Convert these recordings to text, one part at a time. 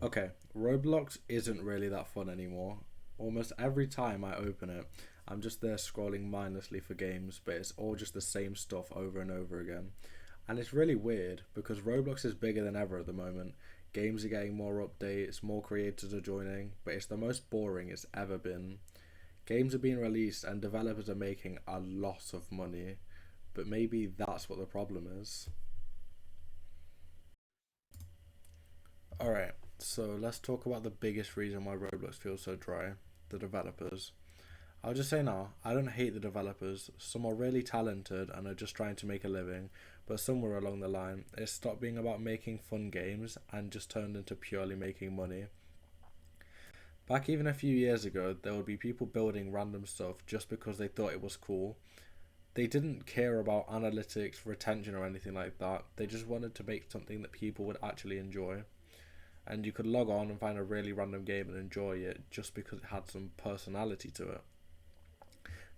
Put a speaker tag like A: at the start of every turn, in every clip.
A: Okay, Roblox isn't really that fun anymore. Almost every time I open it, I'm just there scrolling mindlessly for games, but it's all just the same stuff over and over again. And it's really weird because Roblox is bigger than ever at the moment. Games are getting more updates, more creators are joining, but it's the most boring it's ever been. Games are being released and developers are making a lot of money, but maybe that's what the problem is. Alright, so let's talk about the biggest reason why Roblox feels so dry: the developers. I'll just say now, I don't hate the developers. Some are really talented and are just trying to make a living, but somewhere along the line, it stopped being about making fun games and just turned into purely making money. Back even a few years ago, there would be people building random stuff just because they thought it was cool. They didn't care about analytics, retention, or anything like that. They just wanted to make something that people would actually enjoy. And you could log on and find a really random game and enjoy it just because it had some personality to it.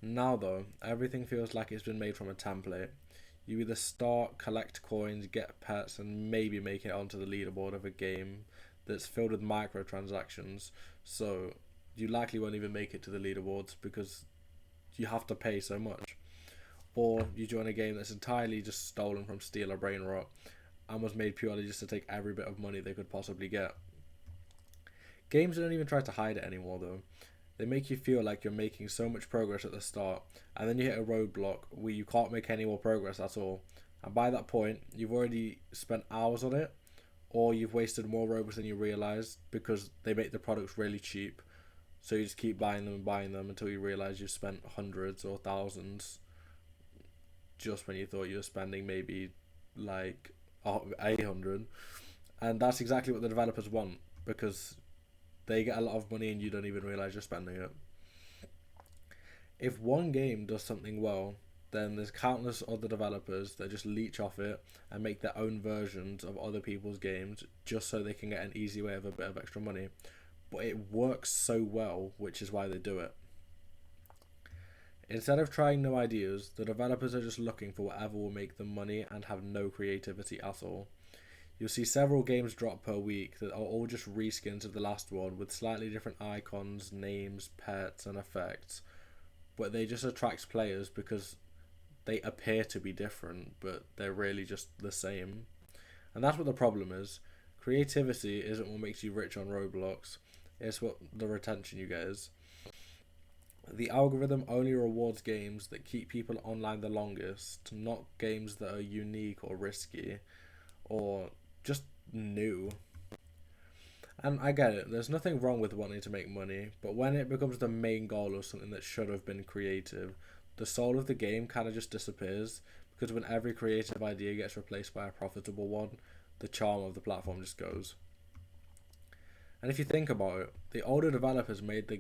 A: Now, though, everything feels like it's been made from a template. You either start, collect coins, get pets, and maybe make it onto the leaderboard of a game that's filled with microtransactions. So you likely won't even make it to the leaderboards because you have to pay so much. Or you join a game that's entirely just stolen from Steel or Brain Rot and was made purely just to take every bit of money they could possibly get. Games don't even try to hide it anymore, though. They make you feel like you're making so much progress at the start, and then you hit a roadblock where you can't make any more progress at all. And by that point, you've already spent hours on it, or you've wasted more Robux than you realised because they make the products really cheap. So you just keep buying them and buying them until you realise you've spent hundreds or thousands just when you thought you were spending maybe like 800. And that's exactly what the developers want because they get a lot of money and you don't even realise you're spending it. If one game does something well, then there's countless other developers that just leech off it and make their own versions of other people's games just so they can get an easy way of a bit of extra money. But it works so well, which is why they do it. Instead of trying new ideas, the developers are just looking for whatever will make them money and have no creativity at all. You'll see several games drop per week that are all just reskins of the last one with slightly different icons, names, pets, and effects, but they just attract players because they appear to be different, but they're really just the same. And that's what the problem is. Creativity isn't what makes you rich on Roblox, it's what the retention you get is. The algorithm only rewards games that keep people online the longest, not games that are unique or risky or just new. And I get it, there's nothing wrong with wanting to make money, but when it becomes the main goal of something that should have been creative, the soul of the game kind of just disappears because when every creative idea gets replaced by a profitable one, the charm of the platform just goes. And if you think about it, the older developers made the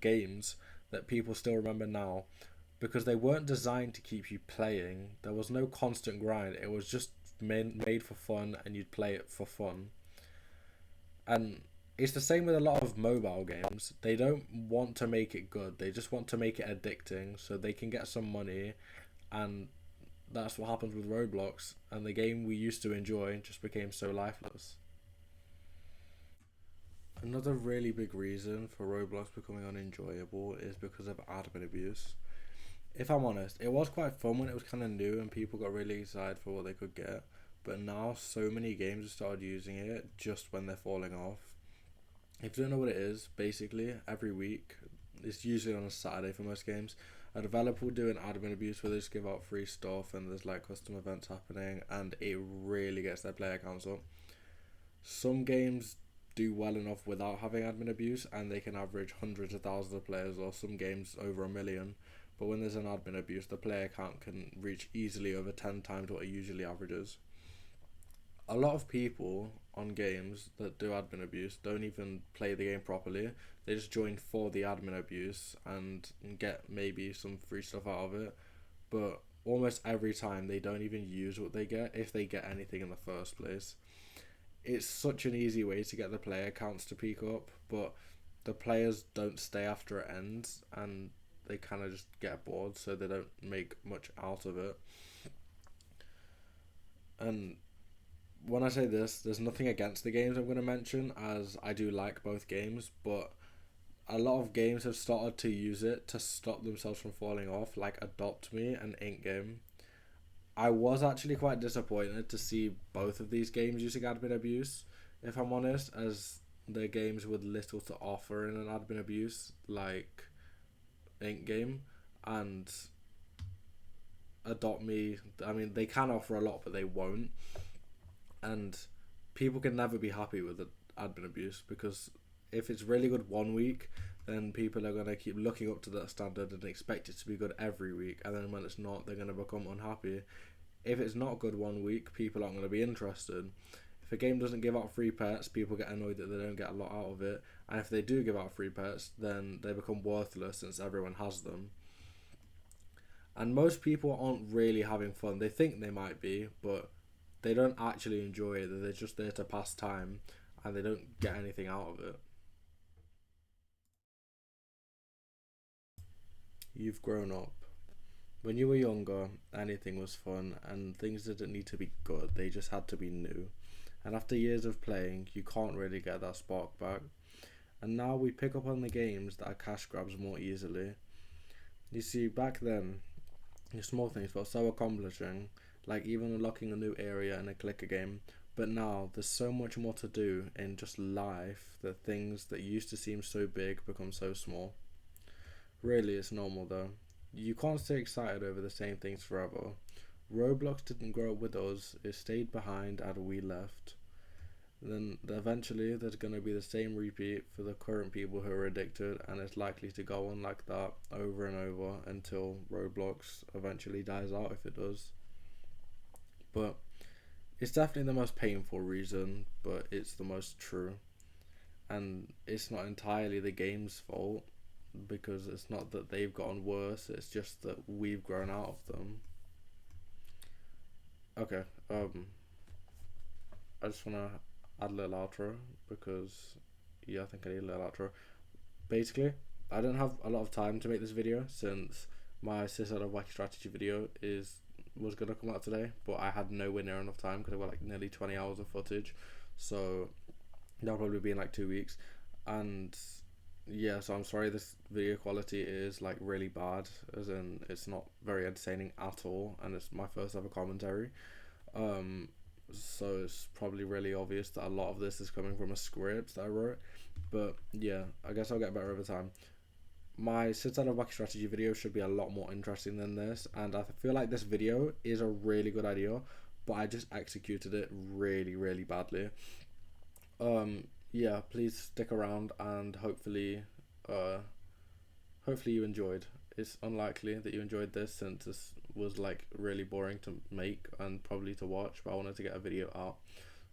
A: games that people still remember now because they weren't designed to keep you playing. There was no constant grind. It was just made for fun and you'd play it for fun. And it's the same with a lot of mobile games. They don't want to make it good. They just want to make it addicting so they can get some money, and that's what happens with Roblox, and the game we used to enjoy just became so lifeless. Another really big reason for Roblox becoming unenjoyable is because of admin abuse. If I'm honest, it was quite fun when it was kind of new and people got really excited for what they could get, but now so many games have started using it just when they're falling off. If you don't know what it is, basically every week, it's usually on a Saturday for most games, a developer will do an admin abuse where they just give out free stuff and there's like custom events happening and it really gets their player counts up. Some games do well enough without having admin abuse and they can average hundreds of thousands of players, or some games over a million. But when there's an admin abuse, the player count can reach easily over 10 times what it usually averages. A lot of people on games that do admin abuse don't even play the game properly. They just join for the admin abuse and get maybe some free stuff out of it. But almost every time they don't even use what they get if they get anything in the first place. It's such an easy way to get the player counts to peak up, but the players don't stay after it ends and they kind of just get bored, so they don't make much out of it. And when I say this, there's nothing against the games I'm going to mention, as I do like both games, but a lot of games have started to use it to stop themselves from falling off, like Adopt Me and Ink Game. I was actually quite disappointed to see both of these games using admin abuse, if I'm honest, as they're games with little to offer in an admin abuse, like Ink Game and Adopt Me. I mean, they can offer a lot, but they won't. And people can never be happy with the admin abuse, because if it's really good one week, then people are going to keep looking up to that standard and expect it to be good every week, and then when it's not, they're going to become unhappy. If it's not good one week, people aren't going to be interested. If a game doesn't give out free pets, people get annoyed that they don't get a lot out of it, and if they do give out free pets, then they become worthless since everyone has them. And most people aren't really having fun. They think they might be, but they don't actually enjoy it. They're just there to pass time, and they don't get anything out of it. You've grown up. When you were younger, anything was fun, and things didn't need to be good, they just had to be new. And after years of playing, you can't really get that spark back. And now we pick up on the games that are cash grabs more easily. You see, back then, the small things felt so accomplishing, like even unlocking a new area in a clicker game. But now there's so much more to do in just life that things that used to seem so big become so small. Really, it's normal though. You can't stay excited over the same things forever. Roblox didn't grow up with us, it stayed behind and we left. Then eventually there's going to be the same repeat for the current people who are addicted, and it's likely to go on like that over and over until Roblox eventually dies out, if it does. But it's definitely the most painful reason, but it's the most true. And it's not entirely the game's fault, because it's not that they've gotten worse, it's just that we've grown out of them. Okay, I just want to add a little outro, because yeah, I think I need a little outro. Basically, I don't have a lot of time to make this video since my Suicide of Wacky Strategy video was gonna come out today, but I had nowhere near enough time because I've got like nearly 20 hours of footage, so that'll probably be in like 2 weeks. And yeah, so I'm sorry this video quality is like really bad, as in it's not very entertaining at all, and it's my first ever commentary. Um, so it's probably really obvious that a lot of this is coming from a script that I wrote. But yeah, I guess I'll get better over time. My sit out of back strategy video should be a lot more interesting than this, and I feel like this video is a really good idea, but I just executed it really, really badly. Yeah, please stick around, and uh hopefully you enjoyed. It's unlikely that you enjoyed this, since this was like really boring to make and probably to watch, but I wanted to get a video out.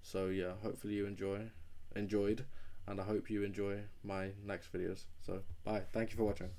A: So yeah, hopefully you enjoyed, and I hope you enjoy my next videos. So bye. Thank you for watching.